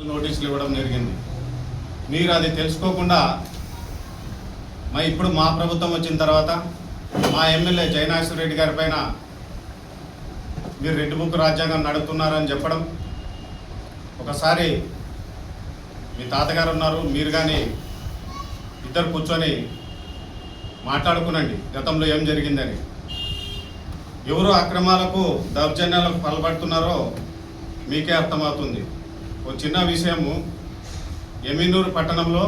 నోటీసులు ఇవ్వడం జరిగింది. మీరు అది తెలుసుకోకుండా ఇప్పుడు మా ప్రభుత్వం వచ్చిన తర్వాత మా ఎమ్మెల్యే జయనాశ్వర రెడ్డి గారి పైన మీరు రెడ్ బుక్ రాజ్యాంగం నడుపుతున్నారని చెప్పడం, ఒకసారి మీ తాతగారు ఉన్నారు, మీరు కానీ ఇద్దరు కూర్చొని మాట్లాడుకునండి గతంలో ఏం జరిగిందని. ఎవరు అక్రమాలకు దౌర్జన్యాలకు పాల్పడుతున్నారో మీకే అర్థమవుతుంది. ఓ చిన్న విషయము, ఎమ్మినూరు పట్టణంలో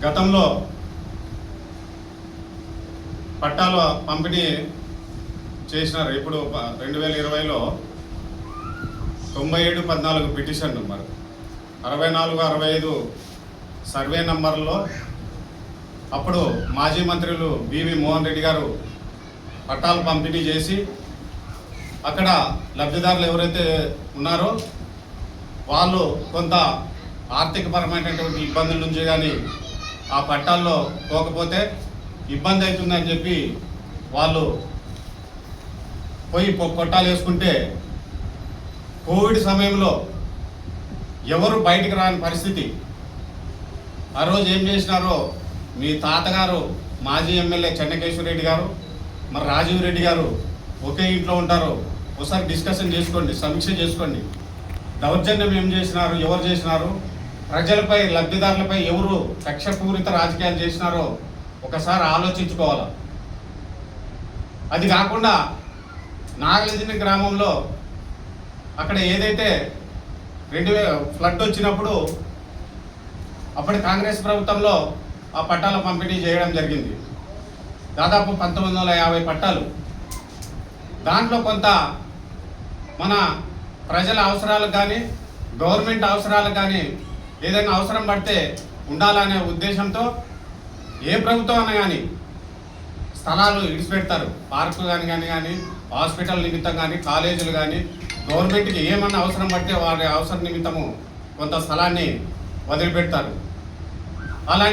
గతంలో పట్టాల పంపిణీ చేసినారు. ఇప్పుడు 2020లో 97-14 పిటిషన్ నెంబర్ 64-65 సర్వే నంబర్లో అప్పుడు మాజీ మంత్రులు బివి మోహన్ రెడ్డి గారు పట్టాలు పంపిణీ చేసి అక్కడ లబ్ధిదారులు ఎవరైతే ఉన్నారో వాళ్ళు కొంత ఆర్థికపరమైనటువంటి ఇబ్బందుల నుంచి కానీ ఆ పట్టాల్లో పోకపోతే ఇబ్బంది అవుతుందని చెప్పి వాళ్ళు పోయి కొట్టాలు వేసుకుంటే కోవిడ్ సమయంలో ఎవరు బయటికి రాని పరిస్థితి. ఆ రోజు ఏం చేసినారో మీ తాతగారు మాజీ ఎమ్మెల్యే చెన్నకేశ్వర రెడ్డి గారు మరి రాజీవ్ రెడ్డి గారు ఒకే ఇంట్లో ఉంటారు, ఒకసారి డిస్కషన్ చేసుకోండి, సమీక్ష చేసుకోండి. దౌర్జన్యం ఏం చేసినారు, ఎవరు చేసినారు, ప్రజలపై లబ్ధిదారులపై ఎవరు కక్షపూరిత రాజకీయాలు చేసినారో ఒకసారి ఆలోచించుకోవాలి. అది కాకుండా నాగలిజిని గ్రామంలో అక్కడ ఏదైతే 2000 ఫ్లడ్ వచ్చినప్పుడు అప్పటి కాంగ్రెస్ ప్రభుత్వంలో ఆ పట్టాల పంపిణీ చేయడం జరిగింది. దాదాపు 1950 పట్టాలు. దాంట్లో కొంత మన ప్రజల అవసరాలకు కానీ గవర్నమెంట్ అవసరాలకు కానీ ఏదైనా అవసరం పడితే ఉండాలనే ఉద్దేశంతో ఏ ప్రభుత్వం అన్నా కానీ స్థలాలు ఇడిచిపెడతారు. పార్కు కానీ హాస్పిటల్ నిమిత్తం కానీ కాలేజీలు కానీ గవర్నమెంట్కి ఏమన్నా అవసరం పడితే వారి అవసరం నిమిత్తము కొంత స్థలాన్ని వదిలిపెడతారు. అలాంటి